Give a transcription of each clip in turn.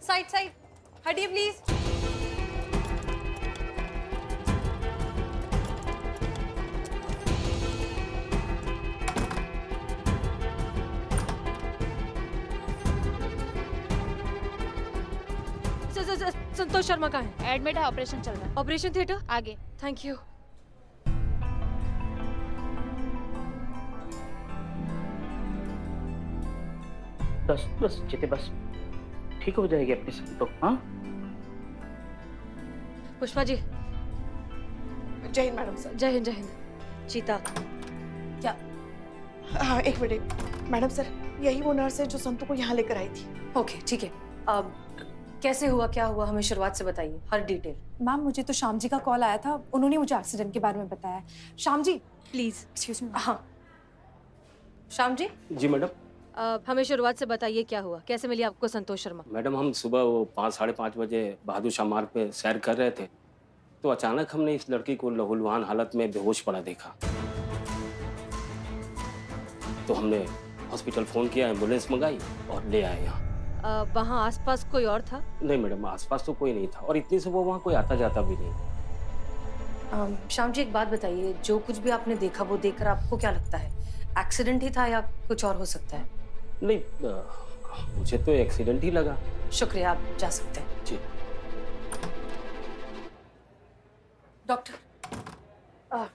Side side हटिए please. Santosh Sharma कहाँ है? एडमिट है, ऑपरेशन चल रहा है। ऑपरेशन थिएटर आगे। Thank you. बस बस चिते बस, ठीक हो जाएगी अपनी सब तो। हाँ पुष्पा जी। जय हिंद मैडम सर। जय हिंद जय हिंद। चीता क्या? हाँ एक मिनट मैडम सर, यही वो नर्स है जो संतू को यहाँ लेकर आई थी। ओके ठीक है। अब कैसे हुआ, क्या हुआ, हमें शुरुआत से बताइए, हर डिटेल। मैम मुझे तो श्याम जी का कॉल आया था, उन्होंने मुझे एक्सीडेंट के बारे में बताया। Shyam ji please excuse me. हाँ श्याम जी। जी मैडम। हमें शुरुआत से बताइए क्या हुआ, कैसे मिली आपको संतोष शर्मा? मैडम हम सुबह वो 5-5:30 बजे बहादुर शाह मार्ग पे सैर कर रहे थे, तो अचानक हमने इस लड़की को लहूलुहान हालत में बेहोश पड़ा देखा। तो हमने हॉस्पिटल फ़ोन किया, एम्बुलेंस मंगाई और ले आए यहाँ। वहाँ आसपास कोई और था? नहीं मैडम, आसपास तो कोई नहीं था और इतनी सुबह वहाँ कोई आता जाता भी नहीं। श्याम जी एक बात बताइए, जो कुछ भी आपने देखा वो देखकर आपको क्या लगता है, एक्सीडेंट ही था या कुछ और हो सकता है? नहीं, मुझे तो एक्सीडेंट ही लगा। शुक्रिया, आप जा सकते हैं। जी। डॉक्टर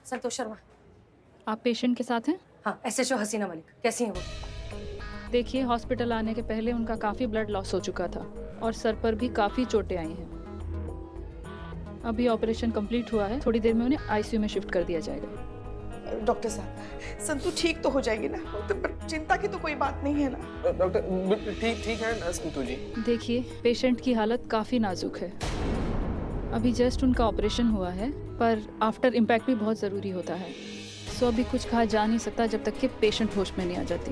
संतोष शर्मा। आप पेशेंट के साथ हैं? हाँ SHO हसीना मलिक, कैसी हैं वो? देखिए, हॉस्पिटल आने के पहले उनका काफ़ी ब्लड लॉस हो चुका था और सर पर भी काफ़ी चोटें आई हैं। अभी ऑपरेशन कंप्लीट हुआ है, थोड़ी देर में उन्हें आईसीयू में शिफ्ट कर दिया जाएगा। डॉक्टर साहब, संतू ठीक तो हो जाएगी ना? तो पर चिंता की तो कोई बात नहीं है ना? डॉक्टर ठीक है संतू जी। देखिए, पेशेंट की हालत काफ़ी नाजुक है। अभी जस्ट उनका ऑपरेशन हुआ है, पर आफ्टर इम्पैक्ट भी बहुत ज़रूरी होता है। सो अभी कुछ कहा जा नहीं सकता जब तक कि पेशेंट होश में नहीं आ जाती।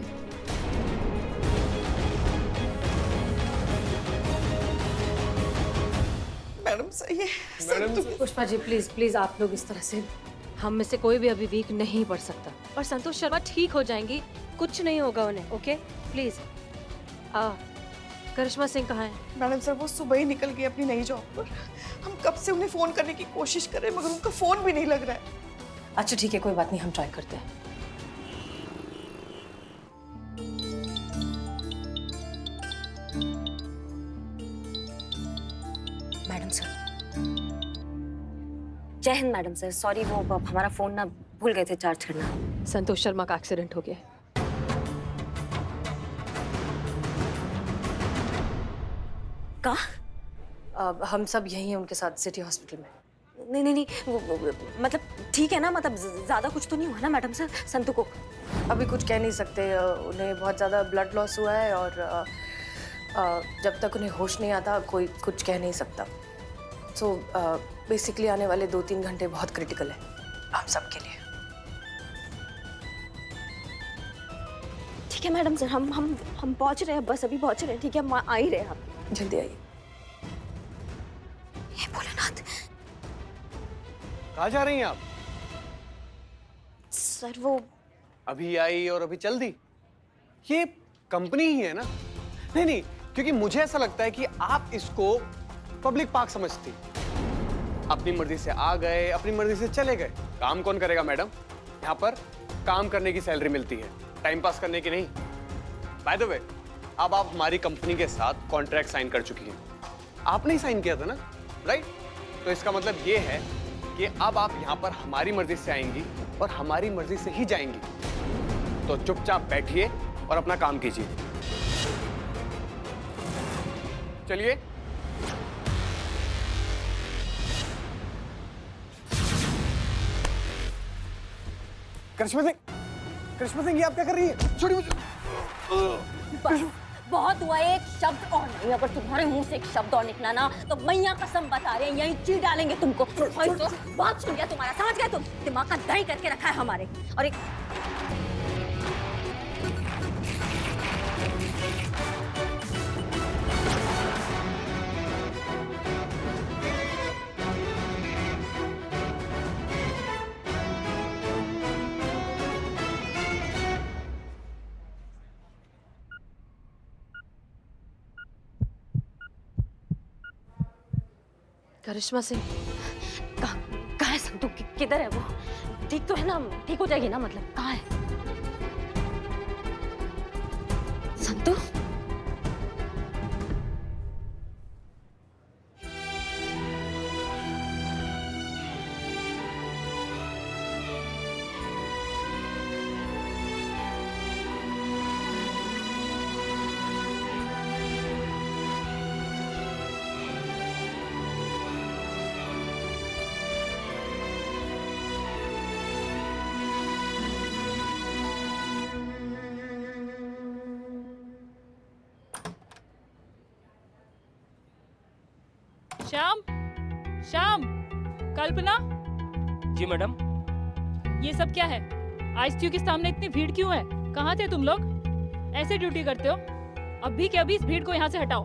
मैडम सही है। संतू पुष्पा जी प्लीज प्लीज, आप लोग इस तरह से, हम में से कोई भी अभी वीक नहीं पड़ सकता। और संतोष शर्मा ठीक हो जाएंगी, कुछ नहीं होगा उन्हें। Okay please. करिश्मा सिंह कहाँ है? मैडम सर वो सुबह ही निकल गई अपनी नई जॉब पर। हम कब से उन्हें फोन करने की कोशिश कर रहे हैं मगर उनका फोन भी नहीं लग रहा है। अच्छा ठीक है, कोई बात नहीं, हम ट्राई करते हैं। Madam sir. जय हिंद मैडम सर, सॉरी वो हमारा फोन ना भूल गए थे चार्ज करना। संतोष शर्मा का एक्सीडेंट हो गया है। कहाँ? हम सब यही हैं उनके साथ, सिटी हॉस्पिटल में। नहीं, वो मतलब ठीक है ना? मतलब ज्यादा कुछ तो नहीं हुआ ना मैडम सर संतू को? अभी कुछ कह नहीं सकते, उन्हें बहुत ज़्यादा ब्लड लॉस हुआ है और जब तक उन्हें होश नहीं आता कोई कुछ कह नहीं सकता। सो बेसिकली आने वाले 2-3 घंटे बहुत क्रिटिकल है हम सब के लिए। ठीक है मैडम सर, हम पहुंच रहे हैं, बस अभी पहुंच रहे हैं। ठीक है, हम आ ही रहे हैं। हम जल्दी आइए। हे भोलेनाथ। कहाँ जा रही हैं आप? सर वो अभी आई और अभी चल दी? ये कंपनी ही है ना? नहीं, क्योंकि मुझे ऐसा लगता है कि आप इसको पब्लिक पार्क समझती। अपनी मर्जी से आ गए, अपनी मर्जी से चले गए। काम कौन करेगा मैडम? यहाँ पर काम करने की सैलरी मिलती है, टाइम पास करने की नहीं। बाय द वे, अब आप हमारी कंपनी के साथ कॉन्ट्रैक्ट साइन कर चुकी हैं। आपने ही साइन किया था ना, राइट? तो इसका मतलब ये है कि अब आप यहाँ पर हमारी मर्जी से आएंगी और हमारी मर्जी से ही जाएंगी। तो चुपचाप बैठिए और अपना काम कीजिए। चलिए। करिश्मा सिंह, ये आप क्या कर रही है? छोड़िए मुझे। बहुत हुआ, एक शब्द और नहीं। अगर तुम्हारे मुंह से एक शब्द और निकला ना तो मैया कसम बता रहे हैं यहीं चीर डालेंगे तुमको। बात सुन गया तुम्हारा, समझ गए तुम? दिमाग का दही करके रखा है हमारे। और एक करिश्मा सिंह। कहाँ है संतू? किधर है वो? ठीक तो है ना? ठीक हो जाएगी ना? मतलब कहाँ है संतू? श्याम, श्याम, कल्पना, जी मैडम। ये सब क्या है? आईसीयू के सामने इतनी भीड़ क्यों है? कहाँ थे तुम लोग? ऐसे ड्यूटी करते हो? अभी के अभी इस भीड़ को यहाँ से हटाओ।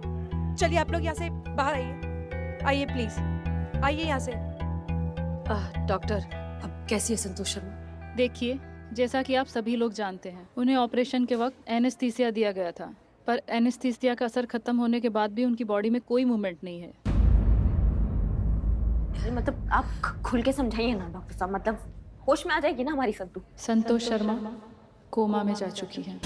चलिए आप लोग यहाँ से बाहर आइए, आइए प्लीज, आइए यहाँ से। डॉक्टर, अब कैसी है संतोष शर्मा? देखिए, जैसा कि आप सभी लोग जानते हैं, उन्हें ऑपरेशन के वक्त एनेस्थीसिया दिया गया था, पर एनेस्थीसिया का असर खत्म होने के बाद भी उनकी बॉडी में कोई मूवमेंट नहीं है। मतलब आप खुल के समझाइए ना डॉक्टर साहब, मतलब होश में आ जाएगी ना हमारी संतू? संतोष शर्मा कोमा में जा चुकी हैं।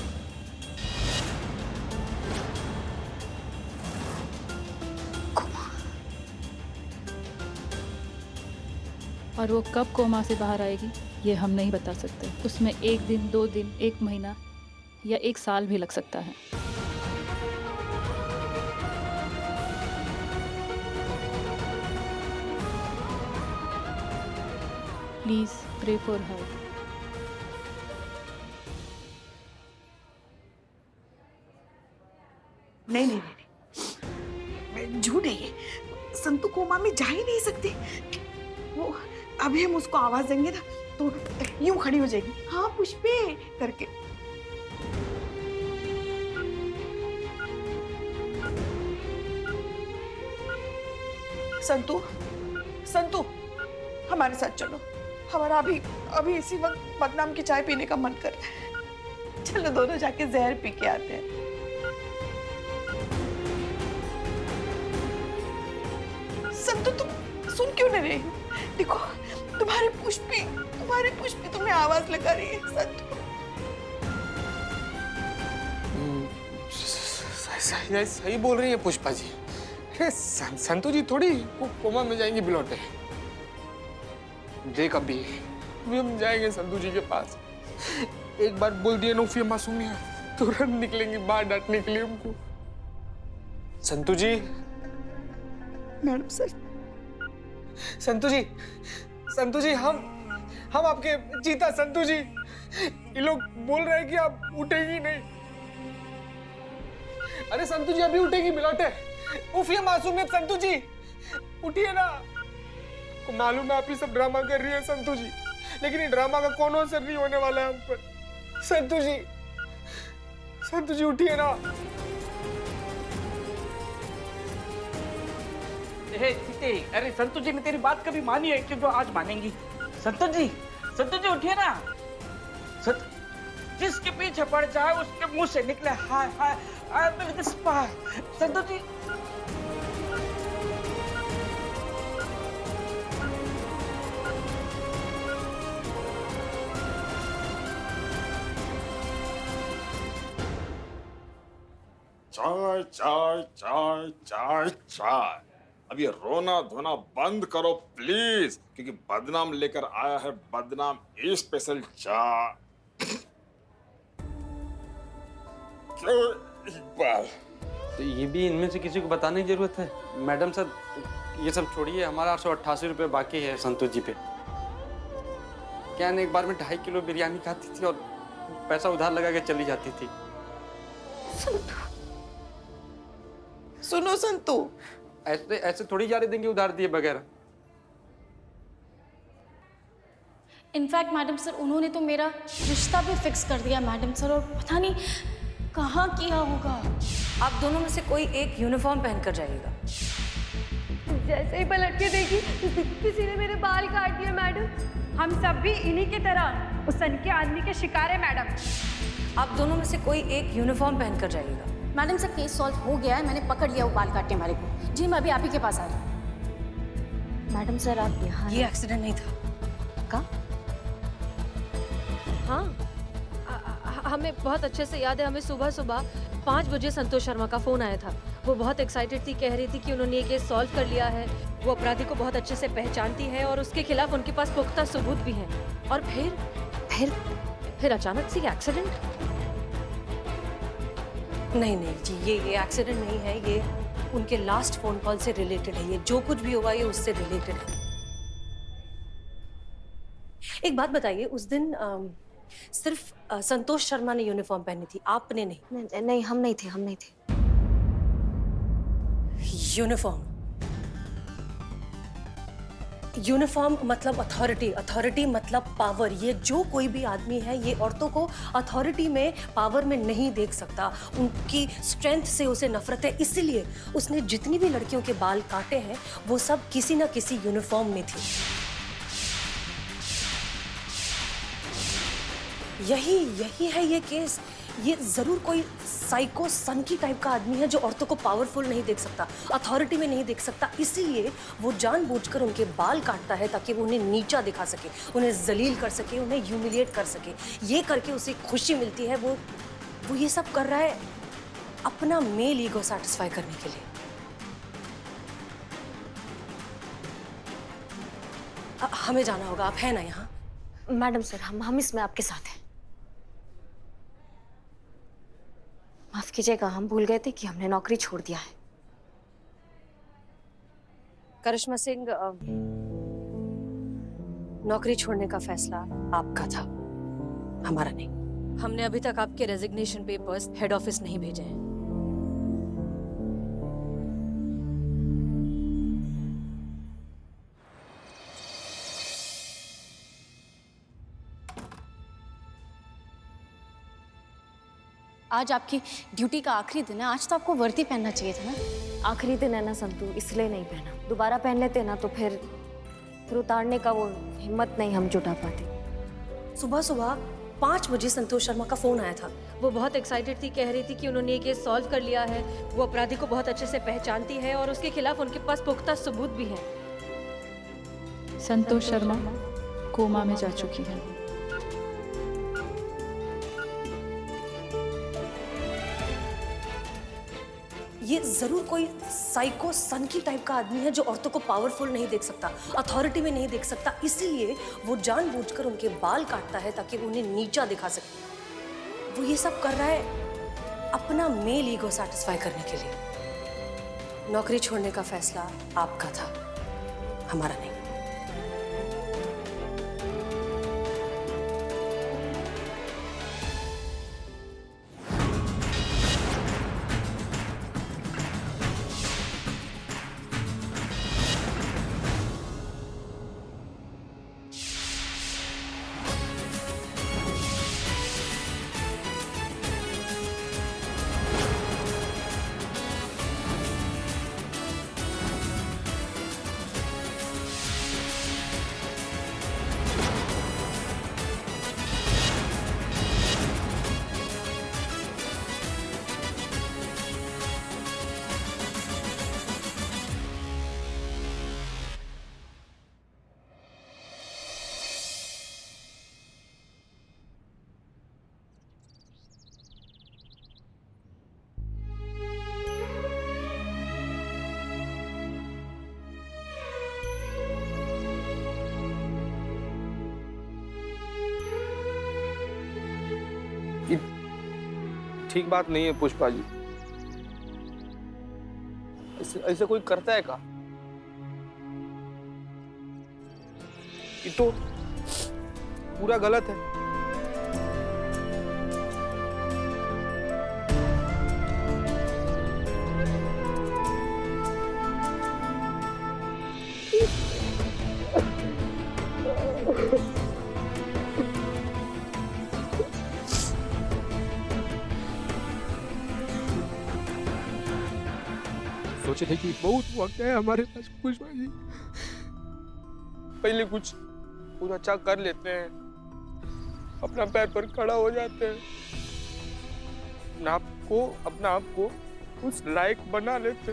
और वो कब कोमा से बाहर आएगी ये हम नहीं बता सकते। उसमें 1 दिन, 2 दिन, 1 महीना या 1 साल भी लग सकता है। Please pray for her. नहीं नहीं नहीं, नहीं झूठ है ये। संतू कोमा में जा ही नहीं सकते। वो अभी हम उसको आवाज देंगे ना तो यूं खड़ी हो जाएगी, हाँ पुष्पे करके। संतू, संतू हमारे साथ चलो। हमारा अभी अभी इसी वक्त बदनाम की चाय पीने का मन कर रहा है। चलो दोनों जाके जहर पी के आते हैं। संतू तुम सुन क्यों नहीं रही हो? देखो तुम्हारी पुष्पी तुम्हें आवाज लगा रही है। संतू सही बोल रही है पुष्पा जी। अरे संतू जी थोड़ी कोमा में जाएंगी बिलौटे। देख अभी हम जाएंगे संतू जी के पास। एक बार बोल दिए नूफिया मासूमिया, तुरंत निकलेंगी बाहर डांटने के लिए हमको। संतू जी। Madam sir. संतू जी हम आपके जीता संतू जी। ये लोग बोल रहे हैं कि आप उठेंगी नहीं। अरे संतू जी अभी उठेगी बिलौटे। उफिया मासूमियत संतू जी, उठिए ना। को मालूम है आप ही सब ड्रामा कर रही है संतू जी, लेकिन ये ड्रामा का कोनो असर नहीं होने वाला है हम पर। संतू जी उठिए ना। चिते, अरे संतू जी ने तेरी बात कभी मानी है कि जो आज मानेंगी? संतू जी उठिए ना। जिसके पीछे पड़ जाए उसके मुंह से निकले hi hi I am with the spy. Santu ji चाय चाय चाय चाय चाय। अब ये रोना धोना बंद करो प्लीज, क्योंकि बदनाम लेकर आया है बदनाम स्पेशल चाय। क्यों इकबाल? तो ये भी इनमें से किसी को बताने की जरूरत है? मैडम सर ये सब छोड़िए, हमारा 888 रुपये बाकी है संतोष जी पे। क्या है, एक बार में 2.5 किलो बिरयानी खाती थी और पैसा उधार लगा के चली जाती थी। सुनो संतू, ऐसे थोड़ी जाने देंगे उधार दिए बगैर। इनफैक्ट मैडम सर उन्होंने तो मेरा रिश्ता भी फिक्स कर दिया मैडम सर, और पता नहीं कहाँ किया होगा। आप दोनों में से कोई एक यूनिफॉर्म पहनकर जाइएगा। जैसे ही पलट के देखी किसी ने मेरे बाल काट दिए मैडम। हम सब भी इन्हीं की तरह उस सन के आदमी के शिकार है मैडम। आप दोनों में से कोई एक यूनिफॉर्म पहनकर जाइएगा। मैडम सर केस सॉल्व हो गया है, मैंने पकड़ लिया वो बाल काटने वाले को। जी मैं अभी आप ही के पास आ रही हूँ। मैडम सर आप यहाँ ये एक्सीडेंट नहीं था। का? हाँ, हमें बहुत अच्छे से याद है। हमें सुबह सुबह 5 बजे संतोष शर्मा का फोन आया था। वो बहुत एक्साइटेड थी, कह रही थी कि उन्होंने ये केस सॉल्व कर लिया है, वो अपराधी को बहुत अच्छे से पहचानती है और उसके खिलाफ उनके पास पुख्ता सबूत भी हैं। और फिर अचानक से एक्सीडेंट। नहीं नहीं जी, ये एक्सीडेंट नहीं है, ये उनके लास्ट फोन कॉल से रिलेटेड है। ये जो कुछ भी हुआ ये उससे रिलेटेड है। एक बात बताइए, उस दिन सिर्फ संतोष शर्मा ने यूनिफॉर्म पहनी थी, आपने नहीं? नहीं, हम नहीं थे। यूनिफॉर्म मतलब अथॉरिटी मतलब पावर। ये जो कोई भी आदमी है ये औरतों को अथॉरिटी में, पावर में नहीं देख सकता। उनकी स्ट्रेंथ से उसे नफरत है, इसीलिए उसने जितनी भी लड़कियों के बाल काटे हैं वो सब किसी ना किसी यूनिफॉर्म में थी। यही है ये केस। ये जरूर कोई साइको सनकी टाइप का आदमी है जो औरतों को पावरफुल नहीं देख सकता, अथॉरिटी में नहीं देख सकता, इसीलिए वो जानबूझकर उनके बाल काटता है ताकि वो उन्हें नीचा दिखा सके, उन्हें जलील कर सके, उन्हें ह्यूमिलिएट कर सके। ये करके उसे खुशी मिलती है। वो ये सब कर रहा है अपना मेल ईगो सैटिस्फाई करने के लिए। हमें जाना होगा, आप है ना यहाँ? मैडम सर हम इसमें आपके साथ हैं। माफ कीजिएगा, हम भूल गए थे कि हमने नौकरी छोड़ दिया है। करिश्मा सिंह, नौकरी छोड़ने का फैसला आपका था, हमारा नहीं। हमने अभी तक आपके रेजिग्नेशन पेपर्स हेड ऑफिस नहीं भेजे हैं। आज आपकी ड्यूटी का आखिरी दिन है, आज तो आपको वर्दी पहनना चाहिए था ना। आखिरी दिन है ना संतू, इसलिए नहीं पहना। दोबारा पहन लेते ना तो फिर उतारने का वो हिम्मत नहीं हम जुटा पाते। सुबह 5 बजे संतोष शर्मा का फोन आया था। वो बहुत एक्साइटेड थी, कह रही थी कि उन्होंने ये केस सॉल्व कर लिया है, वो अपराधी को बहुत अच्छे से पहचानती है और उसके खिलाफ उनके पास पुख्ता सबूत भी हैं। संतोष शर्मा कोमा में जा चुकी है। ये जरूर कोई साइको सनकी टाइप का आदमी है जो औरतों को पावरफुल नहीं देख सकता, अथॉरिटी में नहीं देख सकता, इसीलिए वो जानबूझकर उनके बाल काटता है ताकि वो उन्हें नीचा दिखा सके। वो ये सब कर रहा है अपना मेल ईगो सैटिस्फाई करने के लिए। नौकरी छोड़ने का फैसला आपका था, हमारा नहीं। ठीक बात नहीं है पुष्पा जी। ऐसे कोई करता है का? ये तो पूरा गलत है। सोचे थे कि बहुत वक्त है हमारे पास पुष्पा जी, पहले कुछ अच्छा कर लेते हैं, अपना पैर पर खड़ा हो जाते हैं, अपना आप को उस लायक बना लेते,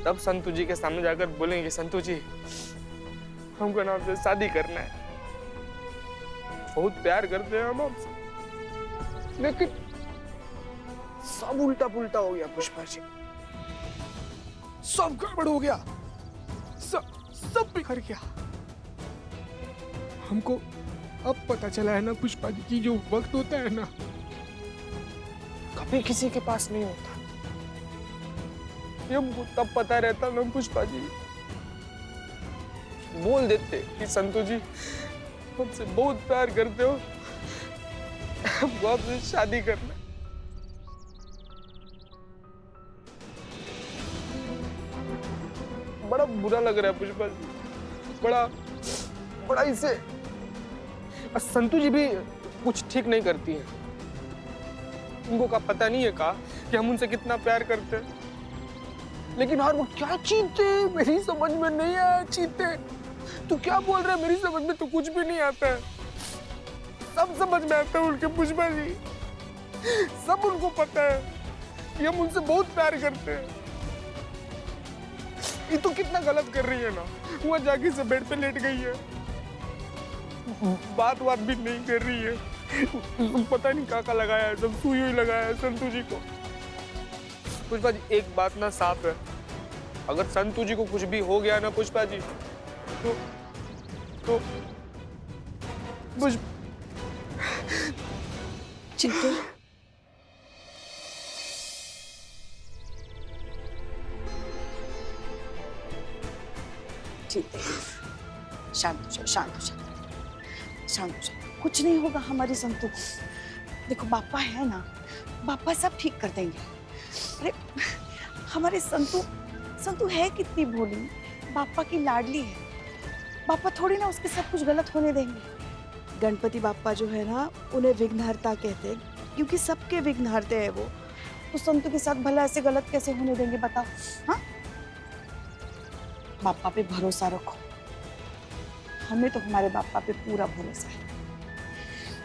तब संतू जी के सामने जाकर बोलेंगे संतू जी हमको ना आपसे शादी करना है, बहुत प्यार करते हैं हम आपसे। लेकिन सब उल्टा पुल्टा हो गया पुष्पा जी, सब गड़बड़ हो गया, सब बिखर गया। हमको अब पता चला है ना पुष्पा जी की जो वक्त होता है ना कभी किसी के पास नहीं होता। ये हमको तब पता रहता ना पुष्पा जी, बोल देते कि संतू जी मुझसे बहुत प्यार करते हो, हमको आपसे शादी करना। बड़ा बुरा लग रहा है पुष्पा जी, बड़ा इसे। संतू जी भी कुछ ठीक नहीं करती है, उनको का पता नहीं है का कि हम उनसे कितना प्यार करते हैं, लेकिन यार वो क्या चीते मेरी समझ में नहीं आया। चीते तू क्या बोल रहा है, मेरी समझ में तो कुछ भी नहीं आता है, सब समझ में आता है उनके पुष्पा जी, सब उनको पता है कि हम उनसे बहुत प्यार करते हैं। ये तो कितना गलत कर रही है ना, वो जाके से बेड पे लेट गई है, बात भी नहीं कर रही है, पता नहीं क्या लगाया है, सब सुई हुई लगाया है संतू जी को। पुष्पा जी एक बात ना साफ है, अगर संतू जी को कुछ भी हो गया ना पुष्पा जी तो चिंटू चीते शांत हो जाओ, शांत हो जाओ, शांत हो जाओ, कुछ नहीं होगा हमारी संतू को। देखो बापा है ना, बापा सब ठीक कर देंगे। अरे हमारे संतू है कितनी भोली, बापा की लाडली है, बापा थोड़ी ना उसके साथ कुछ गलत होने देंगे। गणपति बापा जो है ना उन्हें विघ्नहर्ता कहते हैं, क्योंकि सबके विघ्नहरते हैं वो, तो संतू के साथ भला ऐसे गलत कैसे होने देंगे बताओ। हाँ बापा पे भरोसा रखो, हमें तो हमारे बापा पे पूरा भरोसा है,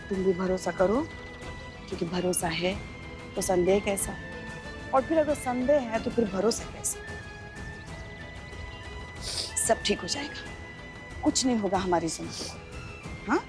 तुम भी भरोसा करो, क्योंकि भरोसा है तो संदेह कैसा, और फिर अगर संदेह है तो फिर भरोसा कैसा। सब ठीक हो जाएगा, कुछ नहीं होगा हमारी संतू को। हाँ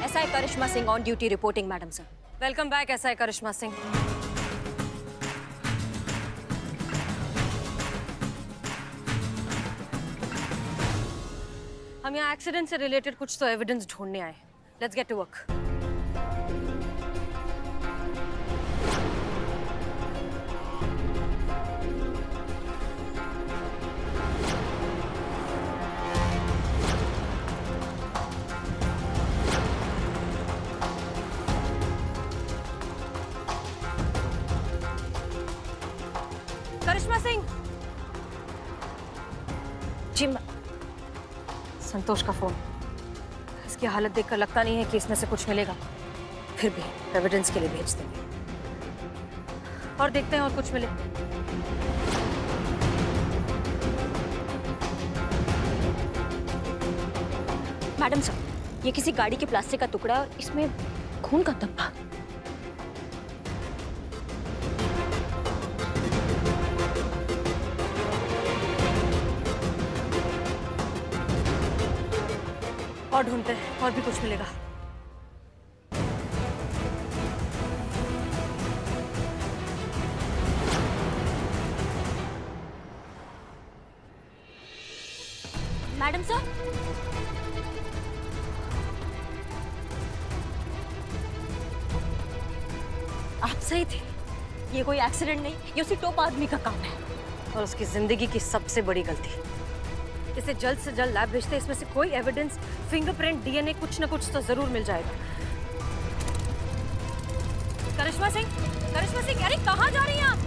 SI Karishma Singh on duty reporting madam sir. Welcome back SI Karishma Singh. हम यहाँ एक्सीडेंट से रिलेटेड कुछ तो एविडेंस ढूंढने आए। Let's get to work. Karishma Singh ji, Santosh का फोन। इसकी हालत देखकर लगता नहीं है कि इसमें से कुछ मिलेगा, फिर भी एविडेंस के लिए भेज देंगे और देखते हैं और कुछ मिले। मैडम सर, ये किसी गाड़ी के प्लास्टिक का टुकड़ा और इसमें खून का धब्बा। और ढूंढते हैं और भी कुछ मिलेगा। मैडम सर, आप सही थे, ये कोई एक्सीडेंट नहीं, ये उसी टॉप आदमी का काम है और उसकी जिंदगी की सबसे बड़ी गलती। इसे जल्द से जल्द लैब भेजते, इसमें से कोई एविडेंस, फिंगरप्रिंट, डीएनए, कुछ ना कुछ तो जरूर मिल जाएगा। करिश्मा सिंह, अरे कहाँ जा रही हैं आप?